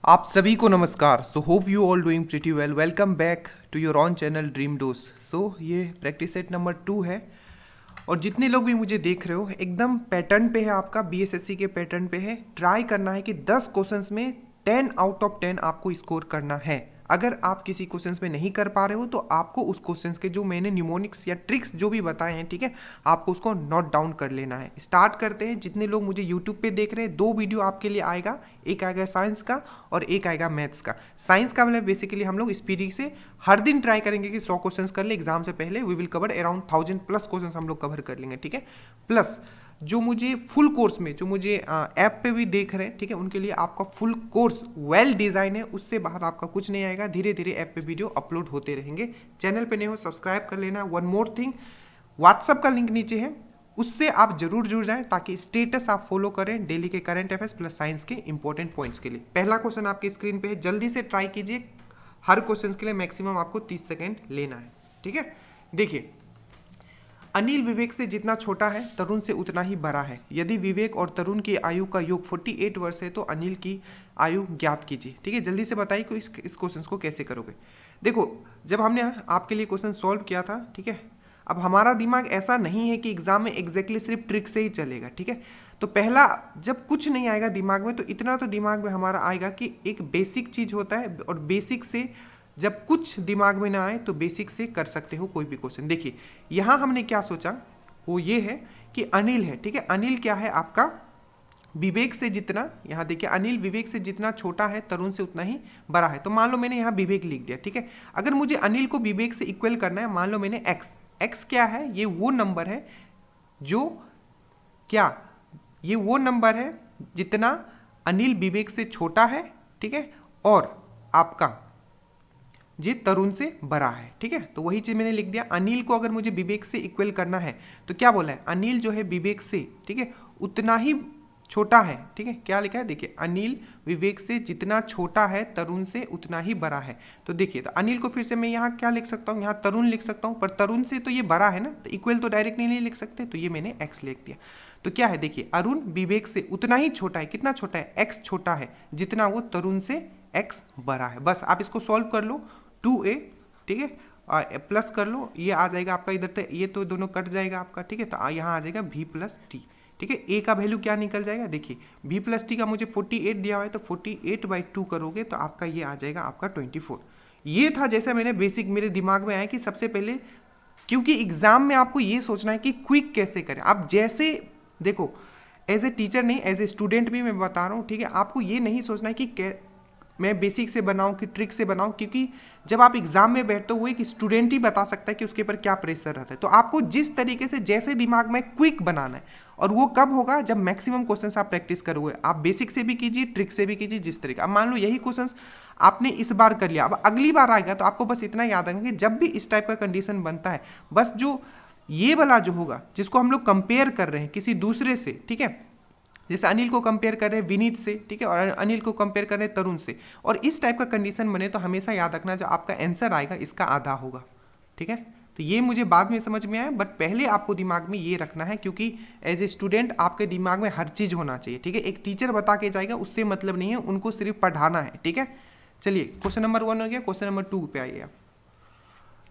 आप सभी को नमस्कार। So hope you all doing pretty well. Welcome back to your own channel dream dose. So ये practice set number 2 है और जितने लोग भी मुझे देख रहे हो एकदम पैटर्न पे है, आपका बीएसएससी के पैटर्न पे है। ट्राई करना है कि 10 क्वेश्चंस में 10 आउट ऑफ 10 आपको स्कोर करना है। अगर आप किसी क्वेश्चंस में नहीं कर पा रहे हो तो आपको उस क्वेश्चंस के जो मैंने न्यूमोनिक्स या ट्रिक्स जो भी बताए हैं, ठीक है, आपको उसको नोट डाउन कर लेना है। स्टार्ट करते हैं। जितने लोग मुझे यूट्यूब पे देख रहे हैं, 2 वीडियो आपके लिए आएगा, एक आएगा साइंस का और एक आएगा मैथ्स का। साइंस का मतलब बेसिकली हम लोग स्पीडी से हर दिन ट्राई करेंगे कि 100 क्वेश्चंस कर ले एग्जाम से पहले। We will cover around 1000+ questions हम लोग कवर कर लेंगे, ठीक है। प्लस जो मुझे फुल कोर्स में, जो मुझे ऐप पे भी देख रहे हैं, ठीक है, उनके लिए आपका फुल कोर्स वेल डिजाइन है, उससे बाहर आपका कुछ नहीं आएगा। धीरे धीरे ऐप पे वीडियो अपलोड होते रहेंगे। चैनल पे नहीं हो सब्सक्राइब कर लेना। वन मोर थिंग, व्हाट्सअप का लिंक नीचे है, उससे आप जरूर जुड़ जाएं ताकि स्टेटस आप फॉलो करें डेली के करंट अफेयर्स प्लस साइंस के इंपॉर्टेंट पॉइंट्स के लिए। पहला क्वेश्चन आपकी स्क्रीन पे है, जल्दी से ट्राई कीजिए। हर क्वेश्चन के लिए मैक्सिमम आपको 30 सेकेंड लेना है, ठीक है। देखिए, अनिल विवेक से जितना छोटा है तरुण से उतना ही बड़ा है। यदि विवेक और तरुण की आयु का योग 48 वर्ष है तो अनिल की आयु ज्ञात कीजिए, ठीक है। जल्दी से बताइए कि इस क्वेश्चन को कैसे करोगे। देखो, जब हमने आपके लिए क्वेश्चन सॉल्व किया था, ठीक है, अब हमारा दिमाग ऐसा नहीं है कि एग्जाम में एग्जैक्टली सिर्फ ट्रिक से ही चलेगा, ठीक है। तो पहला, जब कुछ नहीं आएगा दिमाग में तो इतना तो दिमाग में हमारा आएगा कि एक बेसिक चीज होता है, और बेसिक से जब कुछ दिमाग में ना आए तो बेसिक से कर सकते हो कोई भी क्वेश्चन। देखिए, यहां हमने क्या सोचा, वो ये है कि अनिल है, ठीक है। अनिल क्या है आपका, विवेक से जितना, यहाँ देखिए, अनिल विवेक से जितना छोटा है तरुण से उतना ही बड़ा है। तो मान लो मैंने यहाँ विवेक लिख दिया, ठीक है। अगर मुझे अनिल को विवेक से इक्वल करना है, मान लो मैंने एक्स क्या है, ये वो नंबर है जो क्या, ये वो नंबर है जितना अनिल विवेक से छोटा है, ठीक है, और आपका ये तरुण से बड़ा है, ठीक है। तो वही चीज मैंने लिख दिया। अनिल को अगर मुझे विवेक से इक्वल करना है तो क्या बोला है, अनिल जो है विवेक से, ठीक है, उतना ही छोटा है, ठीक है। क्या लिखा है, देखिए, अनिल विवेक से जितना छोटा है तरुण से उतना ही बड़ा है। तो देखिए, तो अनिल को फिर से मैं यहाँ क्या लिख सकता हूँ, यहाँ तरुण लिख सकता हूँ, पर तरुण से तो ये बड़ा है ना, तो इक्वल तो डायरेक्ट नहीं लिख सकते, तो ये मैंने एक्स लिख दिया। तो क्या है, देखिए, अरुण विवेक से उतना ही छोटा है। कितना छोटा है, एक्स छोटा है, जितना वो तरुण से एक्स बड़ा है। बस आप इसको सॉल्व कर लो, 2a, ठीक है, प्लस कर लो, ये आ जाएगा आपका इधर तक, ये तो दोनों कट जाएगा आपका, ठीक है। तो यहाँ आ जाएगा v प्लस टी, ठीक है। a का वैल्यू क्या निकल जाएगा, देखिए, v प्लस टी का मुझे 48 दिया हुआ है, तो 48/2 करोगे तो आपका ये आ जाएगा आपका 24। ये था जैसे मैंने बेसिक मेरे दिमाग में आया कि सबसे पहले, क्योंकि एग्जाम में आपको ये सोचना है कि क्विक कैसे करें। आप जैसे देखो, एज ए टीचर नहीं, एज ए स्टूडेंट भी मैं बता रहा हूँ, ठीक है। आपको ये नहीं सोचना है कि मैं बेसिक से बनाऊं कि ट्रिक से बनाऊं, क्योंकि जब आप एग्जाम में बैठते हो वो एक स्टूडेंट ही बता सकता है कि उसके ऊपर क्या प्रेशर रहता है। तो आपको जिस तरीके से जैसे दिमाग में क्विक बनाना है, और वो कब होगा, जब मैक्सिमम क्वेश्चंस आप प्रैक्टिस करोगे। आप बेसिक से भी कीजिए, ट्रिक से भी कीजिए, जिस तरीके। अब मान लो यही क्वेश्चंस आपने इस बार कर लिया, अब अगली बार आएगा तो आपको बस इतना याद रखना कि जब भी इस टाइप का कंडीशन बनता है, बस जो ये वाला जो होगा, जिसको हम लोग कंपेयर कर रहे हैं किसी दूसरे से, ठीक है, जैसे अनिल को कंपेयर कर रहे हैं विनीत से, ठीक है, और अनिल को कंपेयर कर रहे हैं तरुण से, और इस टाइप का कंडीशन बने तो हमेशा याद रखना जो आपका आंसर आएगा इसका आधा होगा, ठीक है। तो ये मुझे बाद में समझ में आया, बट पहले आपको दिमाग में ये रखना है, क्योंकि एज ए स्टूडेंट आपके दिमाग में हर चीज होना चाहिए, ठीक है। एक टीचर बता के जाएगा उससे मतलब नहीं है, उनको सिर्फ पढ़ाना है, ठीक है। चलिए, क्वेश्चन नंबर 1 हो गया। क्वेश्चन नंबर 2 पे आइए आप।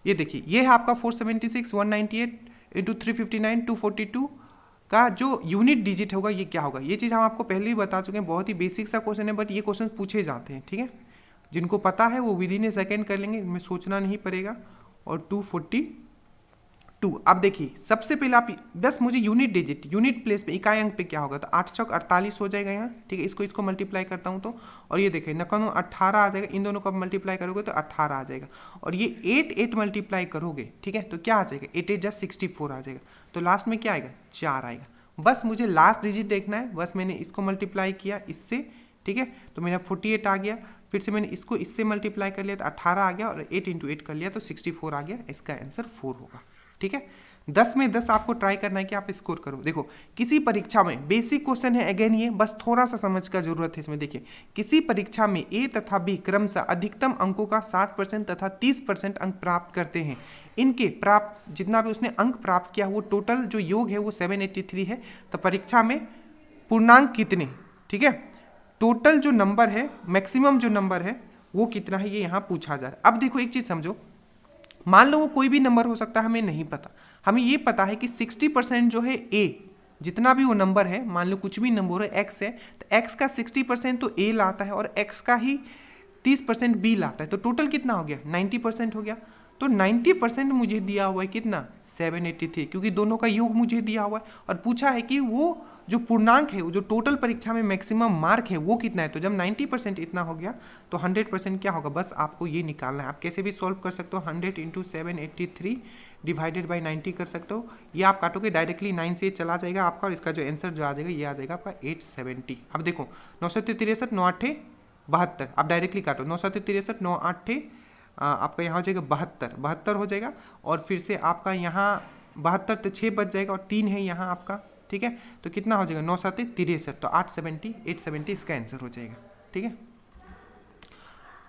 ये देखिए, ये है आपका 476, 198 इंटू 359 242 का जो यूनिट डिजिट होगा ये क्या होगा। ये चीज़ हम आपको पहले ही बता चुके हैं, बहुत ही बेसिक सा क्वेश्चन है, बट ये क्वेश्चन पूछे जाते हैं, ठीक है। जिनको पता है वो विद इन ए सेकेंड कर लेंगे, इनमें सोचना नहीं पड़ेगा। और 242, अब देखिए, सबसे पहले आप बस मुझे यूनिट डिजिट, यूनिट प्लेस पे, इकाई अंक पे क्या होगा, तो 8 चौक 48 हो जाएगा यहाँ, ठीक है। इसको मल्टीप्लाई करता हूँ तो, और ये देखिए नकानो 18 आ जाएगा, इन दोनों को मल्टीप्लाई करोगे तो 18 आ जाएगा, और ये 8 मल्टीप्लाई करोगे, ठीक है, तो क्या आ जाएगा, 8 + 64 आ जाएगा। तो लास्ट में क्या आएगा, 4 आएगा। बस मुझे लास्ट डिजिट देखना है, बस मैंने इसको मल्टीप्लाई किया इससे, ठीक है, तो मेरा 48 आ गया। फिर से मैंने इसको इससे मल्टीप्लाई कर लिया तो 18 आ गया, और 8 × 8 कर लिया तो 64 आ गया। इसका आंसर 4 होगा, ठीक है। 10 में 10 आपको ट्राई करना है कि आप स्कोर करो। देखो, किसी परीक्षा में बेसिक क्वेश्चन है, अगेन ये बस थोड़ा सा समझ का जरूरत है इसमें। देखिए, किसी परीक्षा में ए तथा बी क्रमशः अधिकतम अंकों का 60% तथा 30% अंक प्राप्त करते हैं। इनके प्राप्त जितना भी उसने अंक प्राप्त किया, वो टोटल जो योग है वो 783 है। तो परीक्षा में पूर्णांक कितने, ठीक है, टोटल जो नंबर है, मैक्सिमम जो नंबर है वो कितना है, ये यहाँ पूछा जा रहा है। अब देखो एक चीज़ समझो, मान लो वो कोई भी नंबर हो सकता है, हमें नहीं पता, हमें ये पता है कि 60% जो है ए, जितना भी वो नंबर है, मान लो कुछ भी नंबर है, एक्स है, तो एक्स का 60% तो ए लाता है और एक्स का ही 30% बी लाता है, तो टोटल कितना हो गया, 90% हो गया। तो 90% मुझे दिया हुआ है कितना, 783, क्योंकि दोनों का योग मुझे दिया हुआ है और पूछा है कि वो जो पूर्णांक है, वो जो टोटल परीक्षा में मैक्सिमम मार्क है वो कितना है। तो जब 90% इतना हो गया तो 100% क्या होगा, बस आपको ये निकालना है। आप कैसे भी सॉल्व कर सकते हो, 100 इंटू 783 डिवाइडेड बाई 90 कर सकते हो। ये आप काटोगे डायरेक्टली 9 से चला जाएगा आपका, और इसका जो आंसर जो आ जाएगा ये आ जाएगा आपका 870। अब देखो 963 9 8 72, आप डायरेक्टली काटो, 963 9 8 आपका यहाँ हो जाएगा 72 हो जाएगा, और फिर से आपका यहाँ 72 तो 6 बच जाएगा और 3 है यहाँ आपका, ठीक है। तो कितना हो जाएगा 9 7 63, तो 870 इसका आंसर हो जाएगा, ठीक है।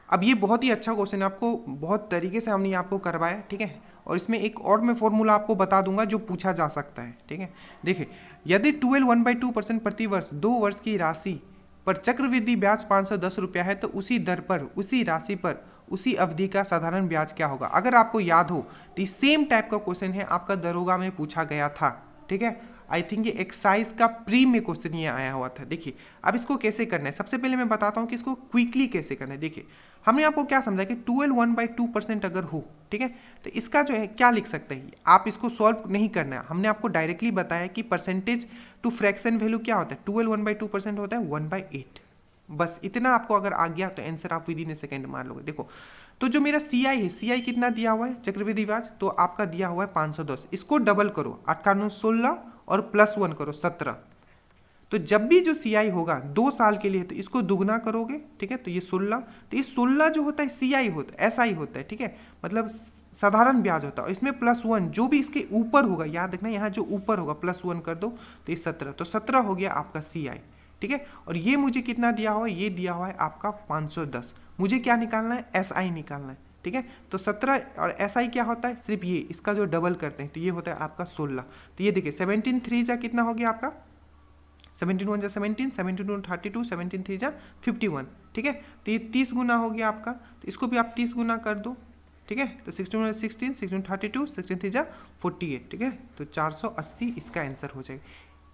अब ये बहुत ही अच्छा क्वेश्चन है, आपको बहुत तरीके से हमने आपको करवाया, ठीक है। और इसमें एक और मैं फॉर्मूला आपको बता दूंगा जो पूछा जा सकता है, ठीक है। देखिए, यदि 12 1/2% प्रति वर्ष 2 वर्ष की राशि पर चक्रवृद्धि ब्याज 510 रुपया है, तो उसी दर पर, उसी राशि पर, उसी अवधि का साधारण ब्याज क्या होगा। अगर आपको याद हो तो सेम टाइप का क्वेश्चन है, आपका दरोगा में पूछा गया था, ठीक है। आई थिंक ये एक्साइज का प्री में क्वेश्चन ये आया हुआ था। देखिए अब इसको कैसे करना है, सबसे पहले मैं बताता हूँ कि इसको क्विकली कैसे करना है। देखिए हमने आपको क्या समझा कि 12 1/2% अगर हो, ठीक है, तो इसका जो है क्या लिख सकते हैं, आप इसको सॉल्व नहीं करना है, हमने आपको डायरेक्टली बताया कि परसेंटेज टू फ्रैक्शन वैल्यू क्या होता है, 12 1/2% होता है 1/8। बस इतना आपको अगर आ गया तो आंसर आप विद इन ए सेकेंड मार लोगे। देखो तो जो मेरा सी आई है, सी आई कितना दिया हुआ है चक्रवृद्धि ब्याज, तो आपका दिया हुआ है 510, इसको डबल करो 98 16 और +1 करो 17। तो जब भी जो सी आई होगा 2 साल के लिए तो इसको दुगना करोगे, ठीक है, तो ये 16, तो ये 16 जो होता है सी आई होता है, एस आई होता है, ठीक है, मतलब साधारण ब्याज होता है। इसमें +1 जो भी इसके ऊपर होगा, याद रखना यहाँ जो ऊपर होगा +1 कर दो तो ये 17, तो 17 हो गया आपका सी आई, ठीक है। और ये मुझे कितना दिया हुआ है, ये दिया हुआ है आपका 510, मुझे क्या निकालना है, एस आई निकालना है, ठीक है। तो 17 और एस आई क्या होता है, सिर्फ ये इसका जो डबल करते हैं तो ये होता है आपका 16। तो ये देखिए 17 3 जा कितना हो गया आपका, 17 1 जा 17, 17 2 32, 17 3 जा 51, ठीक है। तो ये 30 गुना हो गया आपका, तो इसको भी आप 30 गुना कर दो, ठीक है। तो 16 16, 16 32, 16 3 जा 48, ठीक है। तो 480 इसका आंसर हो जाएगा,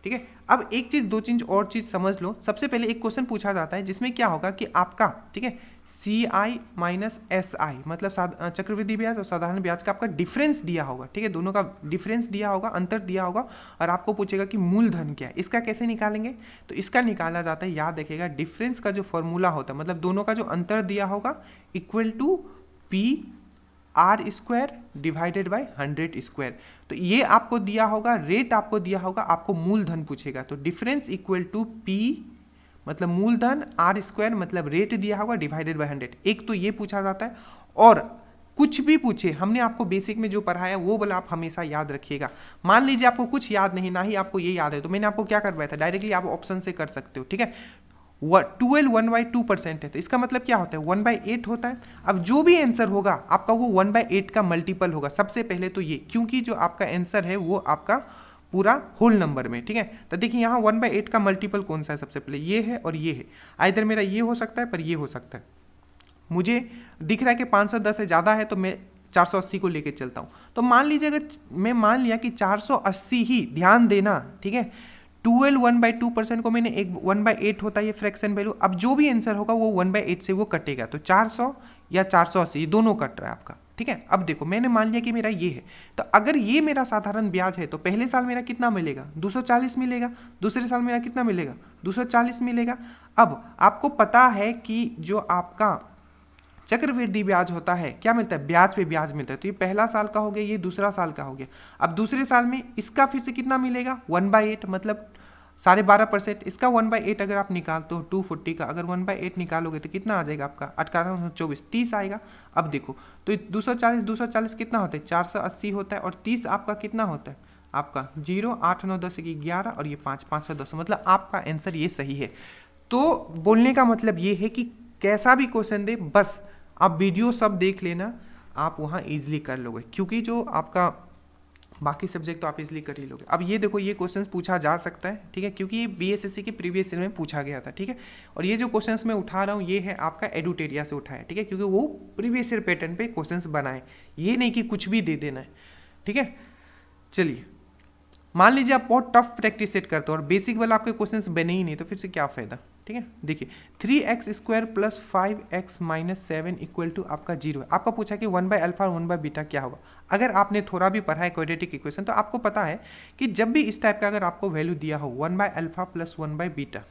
ठीक है। अब एक चीज, दो चीज और चीज समझ लो। सबसे पहले एक क्वेश्चन पूछा जाता है जिसमें क्या होगा कि आपका, ठीक है, सी आई माइनस एस आई मतलब चक्रवृद्धि ब्याज और साधारण ब्याज का आपका डिफरेंस दिया होगा, ठीक है, दोनों का डिफरेंस दिया होगा, अंतर दिया होगा, और आपको पूछेगा कि मूलधन क्या है। इसका कैसे निकालेंगे, तो इसका निकाला जाता है, याद रखिएगा, डिफरेंस का जो फॉर्मूला होता है, मतलब दोनों का जो अंतर दिया होगा equal to P R square divided by 100 square. तो ये आपको दिया होगा, रेट आपको दिया होगा, आपको मूलधन पूछेगा, तो डिफरेंस इक्वल टू पी मतलब मूलधन, आर स्क्वायर मतलब रेट दिया होगा, डिवाइडेड बाई 100। एक तो ये पूछा जाता है, और कुछ भी पूछे, हमने आपको बेसिक में जो पढ़ाया वो वाला आप हमेशा याद रखिएगा। मान लीजिए आपको कुछ याद नहीं, ना ही आपको ये याद है, तो मैंने आपको क्या करवाया था, डायरेक्टली आप ऑप्शन से कर सकते हो, ठीक है। 12 1/2% है, तो इसका मतलब क्या होता है, 1/8 होता है। अब जो भी आंसर होगा आपका वो 1/8 का मल्टीपल होगा, सबसे पहले तो ये, क्योंकि जो आपका आंसर है वो आपका पूरा होल नंबर में, ठीक है। तो देखिए यहाँ 1/8 का मल्टीपल कौन सा है, सबसे पहले ये है और ये है, आइदर मेरा ये हो सकता है पर ये हो सकता है। मुझे दिख रहा है कि 510 से ज़्यादा है तो मैं 480 को लेके चलता हूँ। तो मान लीजिए अगर मैं मान लिया कि 480 ही, ध्यान देना, ठीक है, 12 1/2% को मैंने एक 1/8 होता है ये फ्रैक्शन वैल्यू। अब जो भी आंसर होगा वो 1/8 से वो कटेगा, तो 400 या 480 ये दोनों कट रहा है आपका, ठीक है। अब देखो मैंने मान लिया कि मेरा ये है, तो अगर ये मेरा साधारण ब्याज है तो पहले साल मेरा कितना मिलेगा, 240 मिलेगा, दूसरे साल मेरा कितना मिलेगा, 240 मिलेगा। अब आपको पता है कि जो आपका चक्रवृद्धि ब्याज होता है क्या मिलता है, ब्याज पे ब्याज मिलता है, तो ये पहला साल का हो गया, ये दूसरा साल का हो गया। अब दूसरे साल में इसका फिर से कितना मिलेगा, 1/8 मतलब 12.5%, इसका 1/8 अगर आप निकालते हो 240 का, अगर 1/8 निकालोगे तो कितना आ जाएगा आपका, 18 24 30 आएगा। अब देखो तो 240 कितना होता है, 480 होता है, और 30 आपका कितना होता है, आपका 0 8 9 10 11 और ये 5 510, मतलब आपका आंसर ये सही है। तो बोलने का मतलब ये है कि कैसा भी क्वेश्चन दे, बस आप वीडियो सब देख लेना, आप वहाँ ईजिली कर लोगे, क्योंकि जो आपका बाकी सब्जेक्ट तो आप इसलिए कर ही लोगे। अब ये देखो, ये क्वेश्चन पूछा जा सकता है, ठीक है, क्योंकि ये बीएसएससी के प्रीवियस ईयर में पूछा गया था, ठीक है। और ये जो क्वेश्चन मैं उठा रहा हूँ ये है आपका एडुटेरिया से उठाया, ठीक है, क्योंकि वो प्रीवियस ईयर पैटर्न पे क्वेश्चन बनाए, ये नहीं कि कुछ भी दे देना है, ठीक है। चलिए, मान लीजिए आप बहुत टफ प्रैक्टिस सेट करते हो और बेसिक वाला आपके क्वेश्चंस बने ही नहीं, तो फिर से क्या फायदा, ठीक है। देखिए 3x² plus 5x minus 7 equal to आपका 0 है। आपका पूछा कि 1/अल्फा और 1/बीटा क्या होगा। अगर आपने थोड़ा भी पढ़ा है क्वाड्रेटिक इक्वेशन तो आपको पता है कि जब भी इस टाइप का अगर आपको वैल्यू दिया हो 1/अल्फा प्लस 1/बीटा,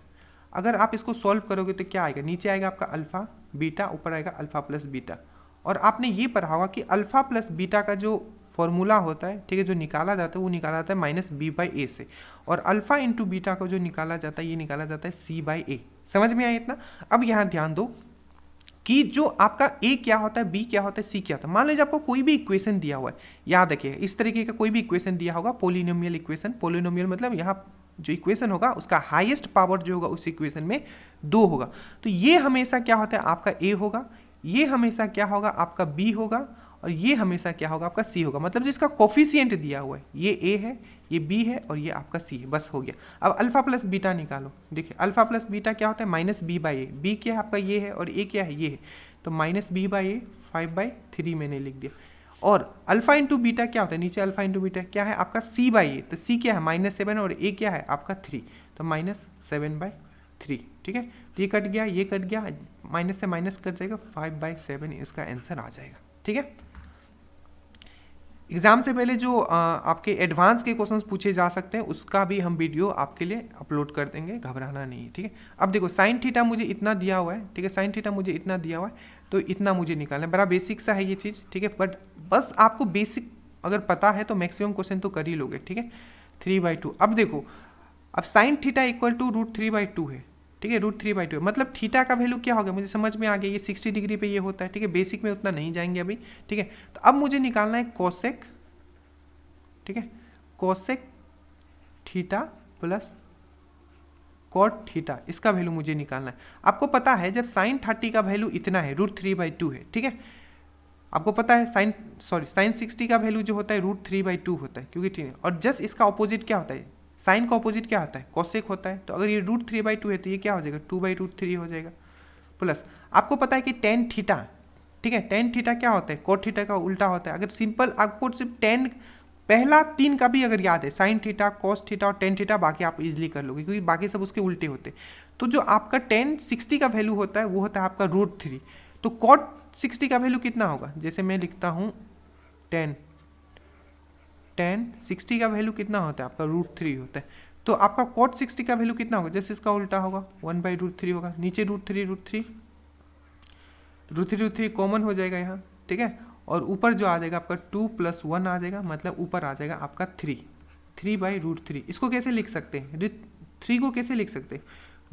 अगर आप इसको सॉल्व करोगे तो क्या आएगा, नीचे आएगा आपका अल्फा बीटा, ऊपर आएगा अल्फा प्लस बीटा। और आपने ये पढ़ा होगा कि अल्फा प्लस बीटा का जो फॉर्मूला होता है, ठीक है, जो निकाला जाता है वो निकाला जाता है -b/a से, और अल्फा इंटू बीटा को जो निकाला जाता है ये निकाला जाता है c/a। समझ में आया इतना। अब यहाँ ध्यान दो कि जो आपका a क्या होता है, b क्या होता है, c क्या होता है। मान लीजिए आपको कोई भी इक्वेशन दिया हुआ है, याद रखिए इस तरीके का कोई भी इक्वेशन दिया होगा, पोलिनोमियल इक्वेशन। पोलिनोमियल मतलब यहाँ जो इक्वेशन होगा उसका हाईएस्ट पावर जो होगा उस इक्वेशन में 2 होगा, तो ये हमेशा क्या होता है आपका a होगा, ये हमेशा क्या होगा आपका b होगा, और ये हमेशा क्या होगा आपका c होगा। मतलब जिसका कोफिशिएंट दिया हुआ है ये a है, ये b है और ये आपका c है, बस हो गया। अब अल्फा प्लस बीटा निकालो। देखिए अल्फा प्लस बीटा क्या होता है, -b/a। b क्या है आपका ये है और a क्या है ये है, तो -b/a 5/3 मैंने लिख दिया। और अल्फा इंटू बीटा क्या होता है, नीचे अल्फा इंटू बीटा क्या है आपका c/a, तो c क्या है -7 और a क्या है आपका 3, तो -7/3, ठीक है। ये कट गया, ये कट गया, माइनस से माइनस कट जाएगा, 5/7 इसका आंसर आ जाएगा, ठीक है। एग्जाम से पहले जो आपके एडवांस के क्वेश्चंस पूछे जा सकते हैं उसका भी हम वीडियो आपके लिए अपलोड कर देंगे, घबराना नहीं है, ठीक है। अब देखो साइन थीटा मुझे इतना दिया हुआ है, ठीक है, साइन थीटा मुझे इतना दिया हुआ है, तो इतना मुझे निकालना है। बड़ा बेसिक सा है ये चीज़, ठीक है, बट बस आपको बेसिक अगर पता है तो मैक्सिमम क्वेश्चन तो कर ही लोगे, ठीक है। 3/2। अब देखो, अब साइन थीटा इक्वल टू √3/2 है, ठीक है, √3/2 है, मतलब थीटा का वैल्यू क्या होगा मुझे समझ में आ गया, ये 60 डिग्री पे ये होता है, ठीक है। बेसिक में उतना नहीं जाएंगे अभी, ठीक है। तो अब मुझे निकालना है कोसेक, ठीक है, cosec theta plus cot theta, इसका वैल्यू मुझे निकालना है। आपको पता है जब साइन 30 का वैल्यू इतना है, √3/2 है, ठीक है। आपको पता है साइन 60 का वैल्यू जो होता है √3/2 होता है, क्योंकि ठीक है। और जस्ट इसका ऑपोजिट क्या होता है, साइन का ऑपोजिट क्या होता है, कोसेक होता है। तो अगर ये √3/2 है तो ये क्या हो जाएगा, 2/√3 हो जाएगा। प्लस आपको पता है कि टेन थीटा, ठीक है, टेन थीटा क्या होता है, कोट थीटा का उल्टा होता है। अगर सिंपल आपको सिर्फ टेन पहला 3 का भी अगर याद है, साइन थीटा, कॉस थीटा और टेन थीटा, बाकी आप इजीली कर लोगे क्योंकि बाकी सब उसके उल्टे होते। तो जो आपका टेन 60 का वैल्यू होता है वो होता है आपका √3। तो कॉट 60 का वैल्यू कितना होगा, जैसे मैं लिखता हूँ 10 60 का वैल्यू कितना होता है आपका √3 होता है। तो आपका कॉट 60 का वैल्यू कितना होगा, जैसे इसका उल्टा होगा 1/√3 होगा, नीचे √3 कॉमन हो जाएगा यहाँ, ठीक है। और ऊपर जो आ जाएगा आपका 2 + 1 आ जाएगा, मतलब ऊपर आ जाएगा आपका 3/√3। इसको कैसे लिख सकते हैं, 3 को कैसे लिख सकते हैं,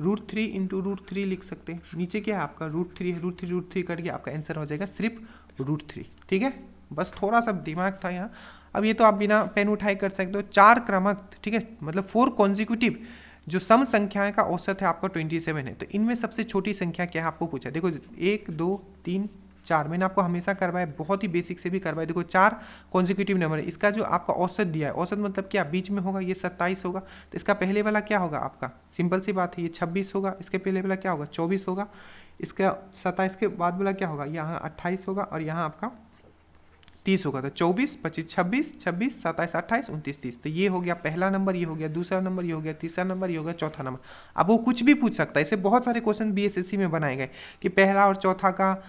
√3 × √3 लिख सकते हैं। नीचे क्या है आपका √3 है, √3 कट गया, आपका आंसर हो जाएगा सिर्फ √3, ठीक है। बस थोड़ा सा दिमाग था यहाँ। अब ये तो आप बिना पेन उठाए कर सकते हो। 4 क्रमक, ठीक है, मतलब 4 कॉन्जिक्यूटिव जो सम संख्याएं का औसत है आपका 27 है। तो इनमें सबसे छोटी संख्या क्या है आपको पूछा, देखो 1 2 3 4, मैंने आपको हमेशा करवाया, बहुत ही बेसिक से भी करवाया। देखो 4 कॉन्जिक्यूटिव नंबर है, इसका जो आपका औसत दिया है, औसत मतलब क्या, बीच में होगा, ये 27 होगा। तो इसका पहले वाला क्या होगा आपका, सिंपल सी बात है, ये 26 होगा। इसके पहले वाला क्या होगा, 24 होगा। इसका 27 के बाद वाला क्या होगा, यहाँ 28 होगा और यहाँ आपका 30 होगा। तो 24 25 26 26 27 28 29 30। तो ये हो गया पहला नंबर, ये हो गया दूसरा नंबर, ये हो गया तीसरा नंबर, ये हो गया चौथा नंबर। अब वो कुछ भी पूछ सकता है, ऐसे बहुत सारे क्वेश्चन बीएसएससी में बनाए गए कि पहला और चौथा का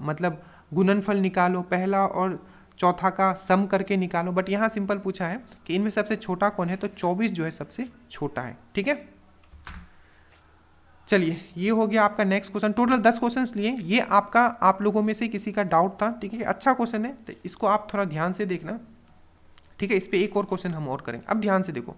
मतलब गुणनफल निकालो, पहला और चौथा का सम करके निकालो। बट यहाँ सिंपल पूछा है कि इनमें सबसे छोटा कौन है, तो 24 जो है सबसे छोटा है, ठीक है। चलिए ये हो गया आपका नेक्स्ट क्वेश्चन। टोटल 10 क्वेश्चंस लिए, ये आपका आप लोगों में से किसी का डाउट था, ठीक है, अच्छा क्वेश्चन है, तो इसको आप थोड़ा ध्यान से देखना, ठीक है। इस पे एक और क्वेश्चन हम और करेंगे। अब ध्यान से देखो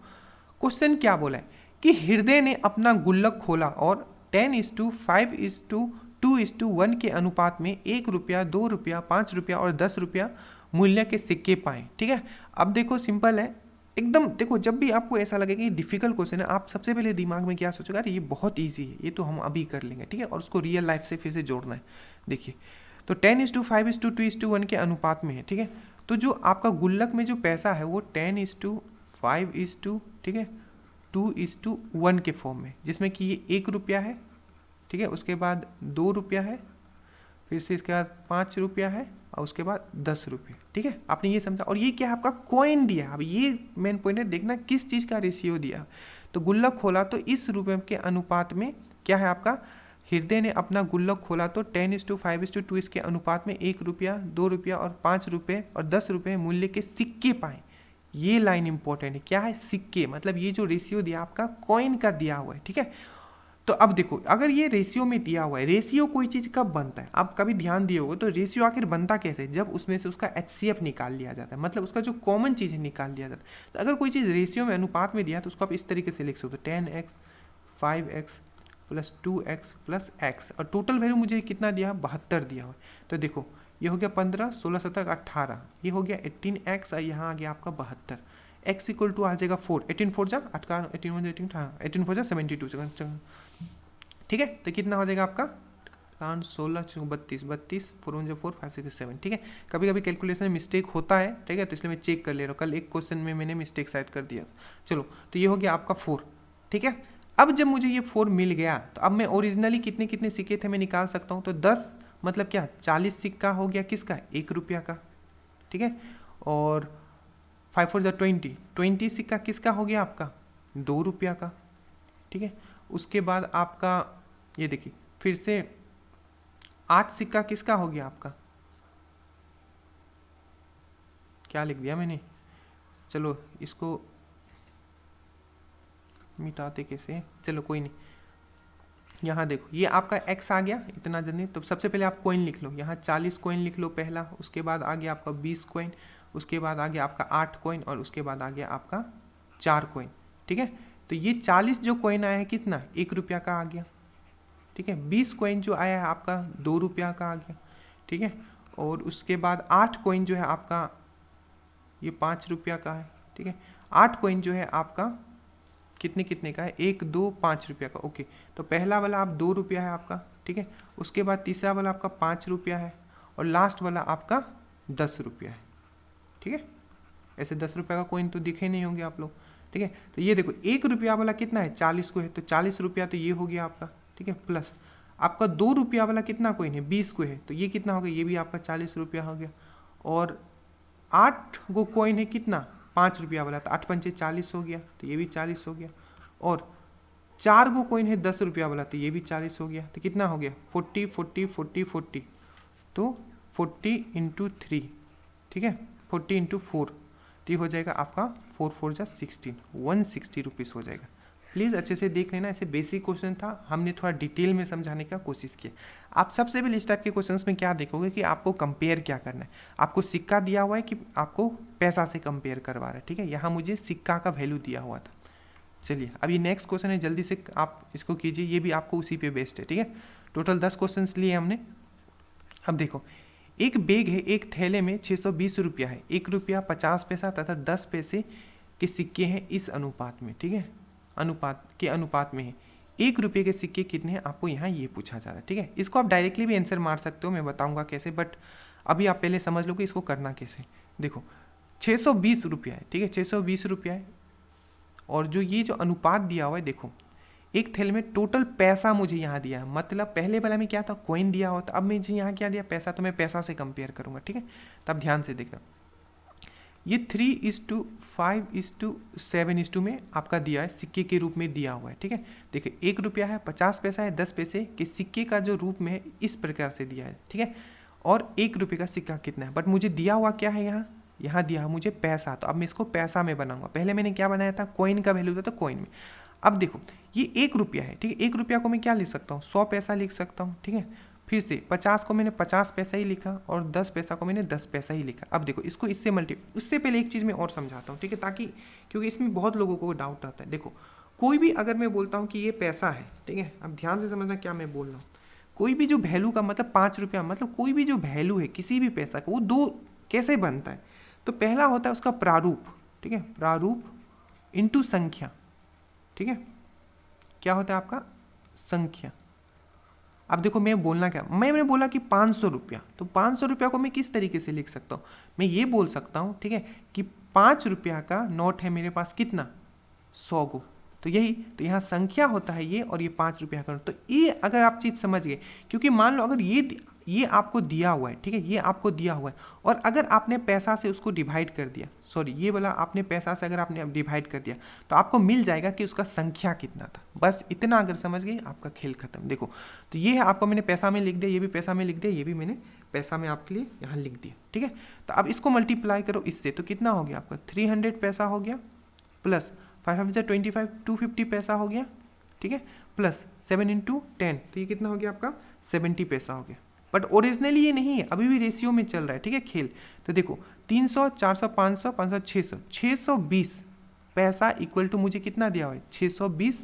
क्वेश्चन क्या बोला है कि हृदय ने अपना गुल्लक खोला और 10:5:2:1 के अनुपात में 1 रुपया, 2 रुपया, 5 रुपया और 10 रुपया मूल्य के सिक्के पाए, ठीक है। अब देखो सिंपल है एकदम। देखो जब भी आपको ऐसा लगे कि डिफिकल्ट क्वेश्चन है, आप सबसे पहले दिमाग में क्या सोचोगे, अरे ये बहुत इजी है, ये तो हम अभी कर लेंगे, ठीक है, और उसको रियल लाइफ से फिर से जोड़ना है। देखिए तो 10:5:2:1 के अनुपात में है, ठीक है। तो जो आपका गुल्लक में जो पैसा है वो 10:5, ठीक है, 2:1 के फॉर्म में, जिसमें कि ये 1 रुपया है, ठीक है, उसके बाद 2 रुपया है, फिर से इसके बाद 5 रुपया है, और उसके बाद 10 रुपये, ठीक है। आपने ये समझा। और ये क्या है, आपका कॉइन दिया। अब ये मेन पॉइंट है, देखना किस चीज़ का रेशियो दिया। तो गुल्लक खोला तो इस रुपये के अनुपात में क्या है आपका, हृदय ने अपना गुल्लक खोला तो 10:5:2 इसके अनुपात में 1 रुपया, 2 रुपया और 5 रुपये और 10 रुपये मूल्य के सिक्के पाए। ये लाइन इंपॉर्टेंट है, क्या है, सिक्के, मतलब ये जो रेशियो दिया आपका कॉइन का दिया हुआ है, ठीक है। तो अब देखो, अगर ये रेशियो में दिया हुआ है, रेशियो कोई चीज़ कब बनता है, आप कभी ध्यान दिए होगे, तो रेशियो आखिर बनता कैसे, जब उसमें से उसका HCF निकाल लिया जाता है, मतलब उसका जो कॉमन चीज़ है निकाल लिया जाता है। तो अगर कोई चीज़ रेशियो में अनुपात में दिया तो उसको आप इस तरीके से लिख सकते हो, 10x 5x + 2x + x, और टोटल वैल्यू मुझे कितना दिया, 72 दिया हुआ है। तो देखो ये हो गया 15, 16, 17, 18, ये हो गया 18x, और यहाँ आ गया आपका 72। x = आ जाएगा 4, 18 4 जा 18, 18 18 4 जा 72, ठीक है। तो कितना हो जाएगा आपका 16, 32, 32, 4 1 4, 5 6 7, ठीक है। कभी कभी कैलकुलेशन में मिस्टेक होता है, ठीक है, तो इसलिए मैं चेक कर ले रहा हूँ। कल एक क्वेश्चन में मैंने मिस्टेक शायद कर दिया। चलो, तो ये हो गया आपका 4, ठीक है। अब जब मुझे ये 4 मिल गया तो अब मैं ओरिजिनली कितने कितने सिक्के थे मैं निकाल सकता हूँ। तो 10 मतलब क्या, 40 सिक्का हो गया, किसका, 1 रुपया का, ठीक है। और 5 4 20, 20 सिक्का किसका हो गया आपका, 2 रुपया का, ठीक है। उसके बाद आपका ये देखिए फिर से 8 सिक्का किसका हो गया आपका, क्या लिख दिया मैंने, चलो इसको मिटाते कैसे, चलो कोई नहीं। यहाँ देखो ये आपका x आ गया इतना जने, तो सबसे पहले आप कॉइन लिख लो, यहाँ 40 कॉइन लिख लो पहला, उसके बाद आ गया आपका 20 कॉइन, उसके बाद आ गया आपका 8 कॉइन, और उसके बाद आ गया आपका 4 कॉइन, ठीक है। तो ये 40 जो कॉइन आया है कितना, 1 रुपया का आ गया, ठीक है। 20 कॉइन जो आया है आपका 2 रुपया का आ गया, ठीक है। और उसके बाद 8 कॉइन जो है आपका ये 5 रुपया का है, ठीक है। 8 कॉइन जो है आपका कितने कितने का है, 1 2 5 रुपया का, ओके। तो पहला वाला आप 2 रुपया है आपका, ठीक है। उसके बाद तीसरा वाला आपका 5 रुपया है, और लास्ट वाला आपका 10 रुपया है, ठीक है। ऐसे 10 रुपया का कॉइन तो दिखे नहीं होंगे आप लोग, ठीक है। तो ये देखो 1 रुपया वाला कितना है, 40 को है, तो 40 रुपया तो ये हो गया आपका, ठीक है। प्लस आपका 2 रुपया वाला कितना कॉइन है, 20 को है, तो ये कितना हो गया, ये भी आपका 40 रुपया हो गया। और 8 गो कॉइन है कितना, 5 रुपया वाला, तो 8 पंचे 40 हो गया, तो ये भी 40 हो गया। और 4 गो कॉइन है 10 रुपया वाला, तो ये भी 40 हो गया। तो कितना हो गया, 40 40 40 40, तो 40 × 3, ठीक है, 40 × 4, तो ये हो जाएगा आपका 4 4 जा 16, 160 रुपीज़ हो जाएगा। प्लीज़ अच्छे से देख लेना, ऐसे बेसिक क्वेश्चन था, हमने थोड़ा डिटेल में समझाने का कोशिश किया। आप सबसे पहले इस टाइप के क्वेश्चंस में क्या देखोगे कि आपको कंपेयर क्या करना है। आपको सिक्का दिया हुआ है कि आपको पैसा से कंपेयर करवा रहा है, ठीक है। यहाँ मुझे सिक्का का वैल्यू दिया हुआ था। चलिए अब ये नेक्स्ट क्वेश्चन है, जल्दी से आप इसको कीजिए, ये भी आपको उसी पे बेस्ड है, ठीक है। टोटल 10 क्वेश्चन लिए हमने। अब देखो एक बैग है, एक थैले में 620 रुपया है, 1 रुपया 50 पैसा तथा 10 पैसे के सिक्के हैं इस अनुपात में, ठीक है, अनुपात में है। 1 रुपये के सिक्के कितने हैं आपको यहाँ ये पूछा जा रहा है, ठीक है। इसको आप डायरेक्टली भी आंसर मार सकते हो, मैं बताऊंगा कैसे, बट अभी आप पहले समझ लो कि इसको करना कैसे। देखो 620 रुपया है, ठीक है, 620 रुपया है, और जो ये जो अनुपात दिया हुआ है, देखो एक थैले में टोटल पैसा मुझे यहाँ दिया है, मतलब पहले वाला में क्या था, कॉइन दिया हुआ था, अब मुझे यहाँ क्या दिया, पैसा, तो मैं पैसा से कंपेयर करूँगा, ठीक है। तब ध्यान से देखना, ये 3:5:7 में आपका दिया है, सिक्के के रूप में दिया हुआ है, ठीक है। देखिए 1 रुपया है, 50 पैसा है, 10 पैसे के सिक्के का जो रूप में है इस प्रकार से दिया है, ठीक है। और 1 रुपये का सिक्का कितना है, बट मुझे दिया हुआ क्या है, यहाँ दिया है मुझे पैसा, तो अब मैं इसको पैसा में बनाऊंगा। पहले मैंने क्या बनाया था, कॉइन का वैल्यू था, तो कॉइन में। अब देखो ये 1 रुपया है, ठीक है, 1 रुपया को मैं क्या लिख सकता हूँ, 100 पैसा लिख सकता हूँ, ठीक है। फिर से 50 को मैंने 50 पैसा ही लिखा, और 10 पैसा को मैंने 10 पैसा ही लिखा। अब देखो इसको इससे उससे पहले एक चीज़ मैं और समझाता हूँ, ठीक है, ताकि, क्योंकि इसमें बहुत लोगों को डाउट आता है। देखो कोई भी अगर मैं बोलता हूँ कि ये पैसा है, ठीक है, अब ध्यान से समझना क्या मैं बोल रहा हूँ। कोई भी जो वैल्यू का मतलब 5 रुपया, मतलब कोई भी जो वैल्यू है किसी भी पैसा का, वो दो कैसे बनता है, तो पहला होता है उसका प्रारूप, ठीक है, प्रारूप इंटू संख्या, ठीक है, क्या होता है आपका, संख्या, अब देखो मैं बोलना क्या, मैंने बोला कि 500 रुपया, तो 500 रुपया को मैं किस तरीके से लिख सकता हूँ, मैं ये बोल सकता हूँ, ठीक है, कि 5 रुपया का नोट है मेरे पास कितना, 100 गो। तो यही, तो यहाँ संख्या होता है ये, और ये 5 रुपया का नोट। तो ये अगर आप चीज़ समझ गए, क्योंकि मान लो अगर ये आपको दिया हुआ है, ठीक है, ये आपको दिया हुआ है, और अगर आपने पैसा से उसको डिवाइड कर दिया, सॉरी ये वाला आपने पैसा से अगर आपने डिवाइड कर दिया, तो आपको मिल जाएगा कि उसका संख्या कितना था। बस इतना अगर समझ गए आपका खेल खत्म। देखो तो ये है, आपको मैंने पैसा में लिख दिया, ये भी पैसा में लिख दिया, ये भी मैंने पैसा में आपके लिए यहाँ लिख दिया, ठीक है। तो अब इसको मल्टीप्लाई करो इससे, तो कितना हो गया आपका 300 पैसा हो गया, प्लस 525 250 पैसा हो गया, ठीक है, प्लस 7 × 10, तो ये कितना हो गया आपका 70 पैसा हो गया। बट ओरिजिनली ये नहीं है, अभी भी रेशियो में चल रहा है, ठीक है खेल। तो देखो 300 400 500 500 600 620 पैसा इक्वल टू मुझे कितना दिया हुआ है 620,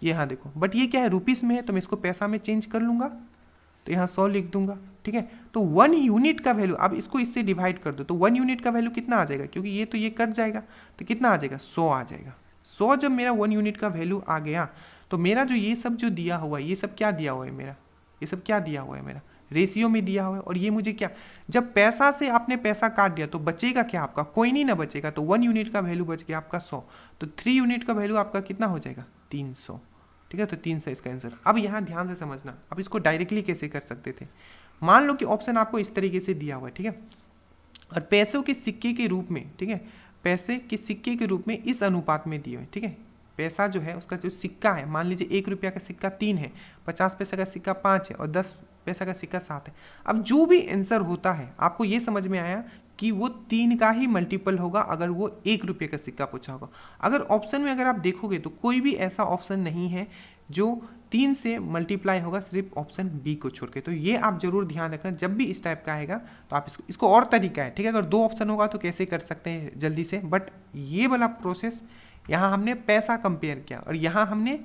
ये हाँ देखो, बट ये क्या है रुपीस में है, तो मैं इसको पैसा में चेंज कर लूंगा, तो यहाँ 100 लिख दूंगा, ठीक है। तो 1 यूनिट का वैल्यू, अब इसको इससे डिवाइड कर दो, तो 1 यूनिट का वैल्यू कितना आ जाएगा, क्योंकि ये तो ये कट जाएगा, तो कितना आ जाएगा 100 आ जाएगा। 100 जब मेरा 1 यूनिट का वैल्यू आ गया, तो मेरा जो ये सब जो दिया हुआ है, ये सब क्या दिया हुआ है मेरा, ये सब क्या दिया हुआ है मेरा, रेशियो में दिया हुआ है। और ये मुझे क्या, जब पैसा से आपने पैसा काट दिया तो बचेगा क्या आपका, कोई नहीं ना बचेगा, तो 1 यूनिट का वैल्यू बच गया आपका 100, तो 3 यूनिट का वैल्यू आपका कितना हो जाएगा 300, ठीक है। तो 300 इसका आंसर। अब यहाँ ध्यान से समझना, अब इसको डायरेक्टली कैसे कर सकते थे, मान लो कि ऑप्शन आपको इस तरीके से दिया हुआ है, ठीक है, और पैसों के सिक्के के रूप में, ठीक है, पैसे के सिक्के के रूप में इस अनुपात में दिए हुए, ठीक है। पैसा जो है उसका जो सिक्का है, मान लीजिए 1 रुपया का सिक्का 3 है, 50 पैसा का सिक्का 5 है, और 10 पैसा का सिक्का 7 है। अब जो भी आंसर होता है, आपको ये समझ में आया कि वो 3 का ही मल्टीपल होगा अगर वो 1 रुपये का सिक्का पूछा होगा। अगर ऑप्शन में अगर आप देखोगे तो कोई भी ऐसा ऑप्शन नहीं है जो 3 से मल्टीप्लाई होगा, सिर्फ ऑप्शन बी को छोड़ के। तो ये आप जरूर ध्यान रखना, जब भी इस टाइप का आएगा तो आप इसको और तरीका है, ठीक है। अगर 2 ऑप्शन होगा तो कैसे कर सकते हैं जल्दी से, बट ये वाला प्रोसेस, यहाँ हमने पैसा कंपेयर किया और यहाँ हमने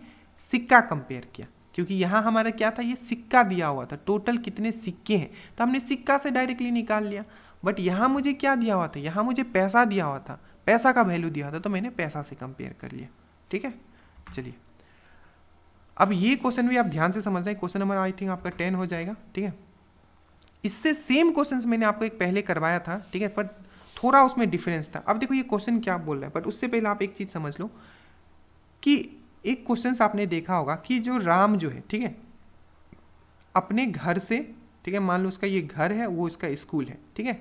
सिक्का कंपेयर किया, क्योंकि यहाँ हमारा क्या था, ये सिक्का दिया हुआ था, टोटल कितने सिक्के हैं, तो हमने सिक्का से डायरेक्टली निकाल लिया। बट यहाँ मुझे क्या दिया हुआ था, यहाँ मुझे पैसा दिया हुआ था, पैसा का वैल्यू दिया हुआ था, तो मैंने पैसा से कंपेयर कर लिया, ठीक है। चलिए अब ये क्वेश्चन भी आप ध्यान से समझ रहे हैं, क्वेश्चन नंबर आई थिंक आपका 10 हो जाएगा, ठीक है। इससे सेम क्वेश्चंस मैंने आपको एक पहले करवाया था, ठीक है, पर थोड़ा उसमें डिफरेंस था। अब देखो ये क्वेश्चन क्या बोल रहा है, बट उससे पहले आप एक चीज समझ लो कि एक क्वेश्चन आपने देखा होगा कि जो राम जो है, ठीक है, अपने घर से, ठीक है, मान लो उसका ये घर है, वो इसका स्कूल है, ठीक है,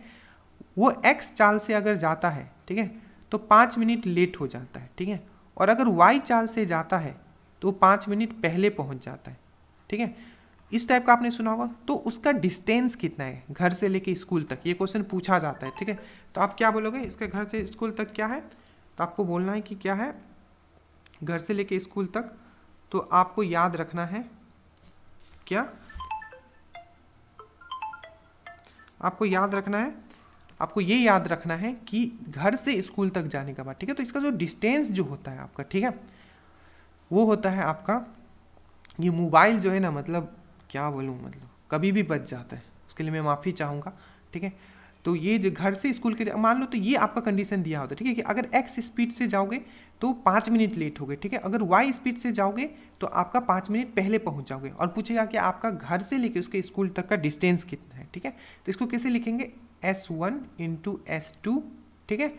वो x चाल से अगर जाता है, ठीक है, तो 5 मिनट लेट हो जाता है, ठीक है, और अगर y चाल से जाता है तो 5 मिनट पहले पहुंच जाता है, ठीक है। इस टाइप का आपने सुना होगा। तो उसका डिस्टेंस कितना है घर से लेके स्कूल तक, ये क्वेश्चन पूछा जाता है, ठीक है। तो आप क्या बोलोगे, इसके घर से स्कूल तक क्या है, तो आपको बोलना है कि क्या है घर से लेके स्कूल तक, तो आपको याद रखना है क्या, आपको याद रखना है, आपको ये याद रखना है कि घर से स्कूल तक जाने का बाद, ठीक है, तो इसका जो डिस्टेंस जो होता है आपका, ठीक है, वो होता है आपका, ये मोबाइल जो है ना, मतलब क्या बोलूँ, मतलब कभी भी बच जाता है, उसके लिए मैं माफ़ी चाहूँगा, ठीक है। तो ये जो घर से स्कूल के, मान लो तो ये आपका कंडीशन दिया होता है, ठीक है, कि अगर x स्पीड से जाओगे तो 5 मिनट लेट होगे, ठीक है, अगर y स्पीड से जाओगे तो आपका 5 मिनट पहले पहुंच जाओगे, और पूछेगा कि आपका घर से लेके उसके स्कूल तक का डिस्टेंस कितना है, ठीक है। तो इसको कैसे लिखेंगे, S1 × S2, ठीक है,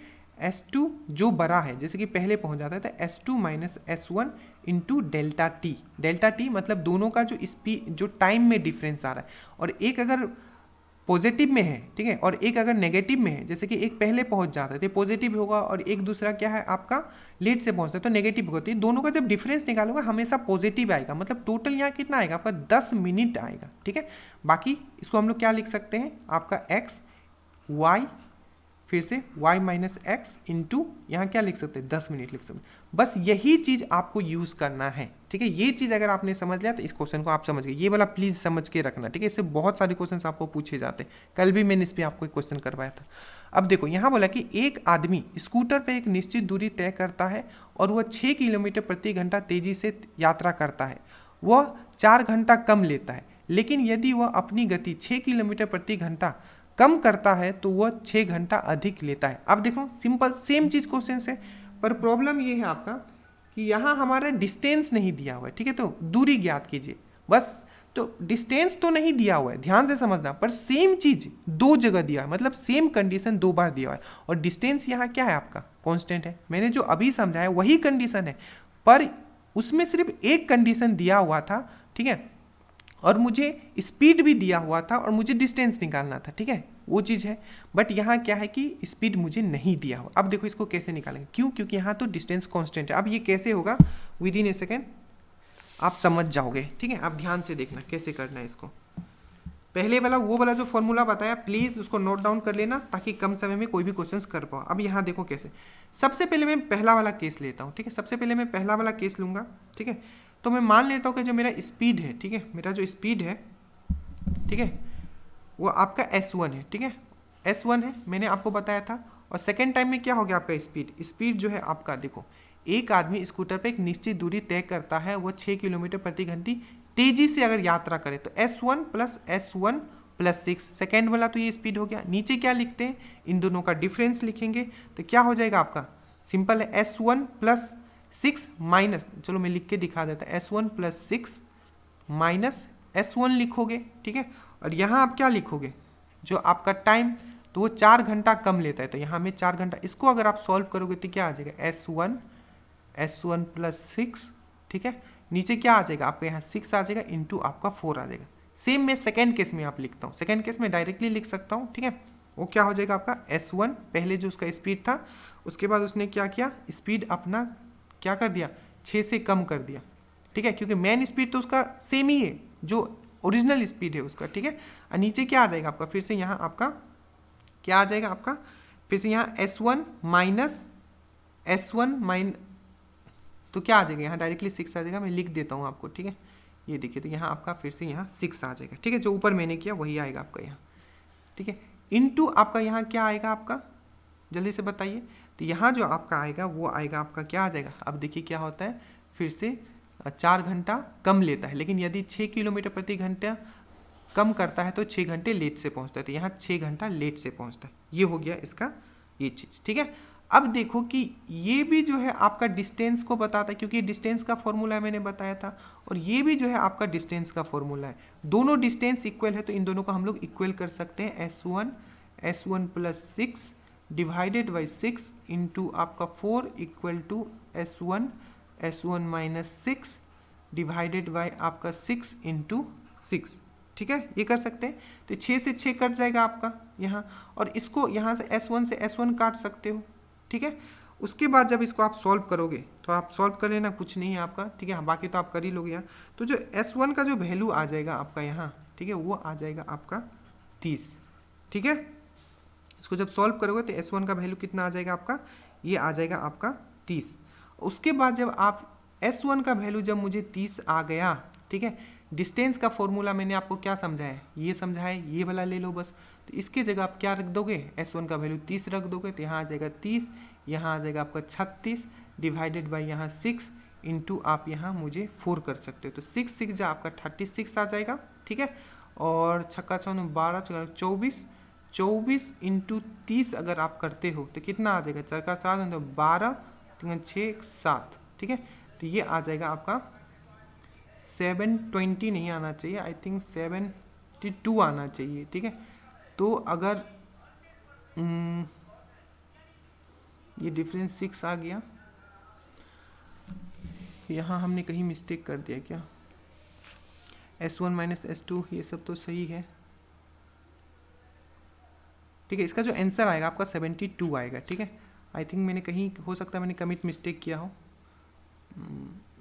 S2 जो बड़ा है, जैसे कि पहले पहुंच जाता है, तो S2 - S1 × delta T, delta T मतलब दोनों का जो स्पीड, जो टाइम में डिफरेंस आ रहा है, और एक अगर पॉजिटिव में है, ठीक है, और एक अगर नेगेटिव में है, जैसे कि एक पहले पहुंच जाता है तो पॉजिटिव होगा, और एक दूसरा क्या है आपका लेट से पहुंचता है तो नेगेटिव होती है। दोनों का जब डिफरेंस निकालोगे हमेशा पॉजिटिव आएगा, मतलब टोटल यहाँ कितना आएगा आपका 10 मिनट आएगा, ठीक है। बाकी इसको हम लोग क्या लिख सकते हैं, आपका x y, फिर से y - x इंटू यहाँ क्या लिख सकते हैं 10 मिनट लिख सकते हैं। बस यही चीज आपको यूज करना है, ठीक है। ये चीज अगर आपने समझ लिया तो इस क्वेश्चन को आप समझ गए, ये वाला प्लीज समझ के रखना, ठीक है। इससे बहुत सारे क्वेश्चन आपको पूछे जाते हैं, कल भी मैंने इस पर आपको एक क्वेश्चन करवाया था। अब देखो यहाँ बोला कि एक आदमी स्कूटर पर एक निश्चित दूरी तय करता है और वह 6 किलोमीटर प्रति घंटा तेजी से यात्रा करता है, वह 4 घंटा कम लेता है, लेकिन यदि वह अपनी गति 6 किलोमीटर प्रति घंटा कम करता है तो वह 6 घंटा अधिक लेता है। अब देखो सिंपल सेम चीज क्वेश्चन से, पर प्रॉब्लम ये है आपका कि यहाँ हमारा डिस्टेंस नहीं दिया हुआ है, ठीक है, तो दूरी ज्ञात कीजिए बस। तो डिस्टेंस तो नहीं दिया हुआ है, ध्यान से समझना, पर सेम चीज दो जगह दिया है, मतलब सेम कंडीशन दो बार दिया हुआ है। और डिस्टेंस यहाँ क्या है आपका, कांस्टेंट है। मैंने जो अभी समझाया वही कंडीशन है, पर उसमें सिर्फ एक कंडीशन दिया हुआ था, ठीक है, और मुझे स्पीड भी दिया हुआ था और मुझे डिस्टेंस निकालना था, ठीक है, वो चीज़ है। बट यहाँ क्या है कि स्पीड मुझे नहीं दिया हुआ। अब देखो इसको कैसे निकालेंगे, क्यों, क्योंकि यहाँ तो डिस्टेंस कांस्टेंट है। अब ये कैसे होगा, विद इन ए सेकेंड आप समझ जाओगे, ठीक है। आप ध्यान से देखना कैसे करना है इसको। पहले वाला वो वाला जो फॉर्मूला बताया, प्लीज उसको नोट डाउन कर लेना, ताकि कम समय में कोई भी क्वेश्चंस कर पाओ। अब यहाँ देखो कैसे, सबसे पहले मैं पहला वाला केस लेता हूँ, ठीक है, सबसे पहले मैं पहला वाला केस लूंगा, ठीक है। तो मैं मान लेता हूँ कि जो मेरा स्पीड है, ठीक है, मेरा जो स्पीड है, ठीक है, वो आपका S1 है, ठीक है, S1 है, मैंने आपको बताया था। और सेकेंड टाइम में क्या हो गया आपका स्पीड जो है आपका, देखो एक आदमी स्कूटर पे एक निश्चित दूरी तय करता है, वो 6 किलोमीटर प्रति घंटे तेजी से अगर यात्रा करे तो S1 plus S1 plus 6, second वाला तो ये स्पीड हो गया। नीचे क्या लिखते हैं, इन दोनों का डिफरेंस लिखेंगे, तो क्या हो जाएगा आपका, सिंपल है, S1 प्लस 6 माइनस, चलो मैं लिख के दिखा देता, S1 प्लस 6 माइनस S1 लिखोगे, ठीक है। और यहाँ आप क्या लिखोगे, जो आपका टाइम, तो वो 4 घंटा कम लेता है, तो यहाँ में 4 घंटा, इसको अगर आप सॉल्व करोगे तो क्या आ जाएगा, S1 प्लस 6, ठीक है, नीचे क्या आ जाएगा आपका, यहाँ 6 आ जाएगा, इंटू आपका 4 आ जाएगा। सेम मैं सेकेंड केस में आप लिखता हूँ, सेकेंड केस में डायरेक्टली लिख सकता हूँ, ठीक है। वो क्या हो जाएगा आपका S1, पहले जो उसका स्पीड था, उसके बाद उसने क्या किया, स्पीड अपना क्या कर दिया, 6 से कम कर दिया, ठीक है, क्योंकि मेन स्पीड तो उसका सेम ही है, जो ओरिजिनल स्पीड है उसका, ठीक है। और नीचे क्या आ जाएगा आपका, फिर से यहाँ आपका क्या आ जाएगा आपका, फिर से यहाँ S1 माइनस S1 माइन, तो क्या आ जाएगा, यहाँ डायरेक्टली 6 आ जाएगा, मैं लिख देता हूँ आपको, ठीक है। ये देखिए, तो यहाँ आपका फिर से यहाँ 6 आ जाएगा, ठीक है, जो ऊपर मैंने किया वही आएगा आपका यहाँ, ठीक है। इनटू आपका यहाँ क्या आएगा आपका, जल्दी से बताइए। तो यहाँ जो आपका आएगा वो आएगा आपका, क्या आ जाएगा, अब देखिए क्या होता है, फिर से 4 घंटा कम लेता है, लेकिन यदि 6 किलोमीटर प्रति घंटा कम करता है तो 6 घंटे लेट से पहुंचता है, तो यहाँ 6 घंटा लेट से पहुंचता है। ये हो गया इसका ये चीज़, ठीक है। अब देखो कि ये भी जो है आपका डिस्टेंस को बताता है, क्योंकि डिस्टेंस का फॉर्मूला मैंने बताया था, और ये भी जो है आपका डिस्टेंस का फॉर्मूला है। दोनों डिस्टेंस इक्वल है, तो इन दोनों को हम लोग इक्वल कर सकते हैं, S1 plus 6 divided by 6 into आपका 4 equal to S1 minus 6 divided by आपका 6 इंटू 6, ठीक है, ये कर सकते हैं। तो 6 से 6 कट जाएगा आपका यहाँ, और इसको यहाँ से S1 से S1 काट सकते हो, ठीक है। उसके बाद जब इसको आप सॉल्व करोगे, तो आप सॉल्व कर लेना, कुछ नहीं है आपका, ठीक है, बाकी तो आप कर ही लोगे यहाँ। तो जो S1 का जो वैल्यू आ जाएगा आपका यहाँ, ठीक है, वो आ जाएगा आपका 30, ठीक है। इसको जब सॉल्व करोगे तो S1 का वैल्यू कितना आ जाएगा आपका, ये आ जाएगा आपका 30। उसके बाद जब आप S1 का वैल्यू जब मुझे 30 आ गया, ठीक है, डिस्टेंस का फॉर्मूला मैंने आपको क्या समझाया, ये समझाया, ये वाला ले लो बस। तो इसके जगह आप क्या रख दोगे, S1 का वैल्यू 30 रख दोगे, तो यहाँ आ जाएगा 30, यहाँ आ जाएगा आपका 36 डिवाइडेड बाई यहाँ 6 इंटू आप यहाँ मुझे 4 कर सकते हो, तो 6 6 जा आपका 36 आ जाएगा, ठीक है। और छक्का 12 24, 24 इंटू 30 अगर आप करते हो तो कितना आ जाएगा, चरका 4 तो 12 6 7, ठीक है। तो ये आ जाएगा आपका 720 नहीं आना चाहिए, आई थिंक 72 आना चाहिए, ठीक है। तो अगर ये डिफरेंस 6 आ गया, यहाँ हमने कहीं मिस्टेक कर दिया क्या, S1 माइनस S2 ये सब तो सही है, ठीक है। इसका जो आंसर आएगा आपका 72 आएगा, ठीक है। आई थिंक मैंने कहीं, हो सकता है मैंने कमिट मिस्टेक किया हो,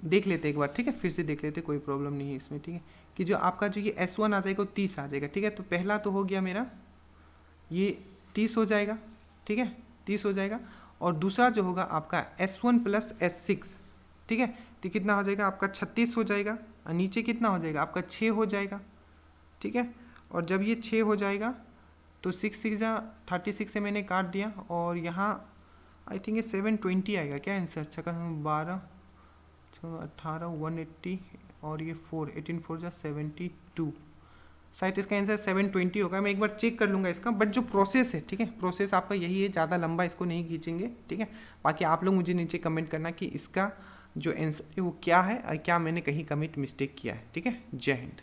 देख लेते एक बार, ठीक है, फिर से देख लेते, कोई प्रॉब्लम नहीं है इसमें, ठीक है। कि जो आपका जो ये S1 आ जाएगा वो 30 आ जाएगा, ठीक है। तो पहला तो हो गया मेरा, ये 30 हो जाएगा, ठीक है, 30 हो जाएगा। और दूसरा जो होगा आपका S1 प्लस S6, ठीक है, तो कितना हो जाएगा आपका 36 हो जाएगा, और नीचे कितना हो जाएगा आपका 6 हो जाएगा, ठीक है। और जब ये 6 हो जाएगा तो 6 6 जा 36 से मैंने काट दिया, और यहाँ आई थिंक ये 720 आएगा क्या आंसर, 12 18 180 और ये 4 18 4 जा 72, शायद इसका आंसर 720 होगा। मैं एक बार चेक कर लूँगा इसका, बट जो प्रोसेस है, ठीक है, प्रोसेस आपका यही है, ज़्यादा लंबा इसको नहीं खींचेंगे, ठीक है। बाकी आप लोग मुझे नीचे कमेंट करना कि इसका जो आंसर है वो क्या है, और क्या मैंने कहीं कमिट मिस्टेक किया है, ठीक है। जय हिंद।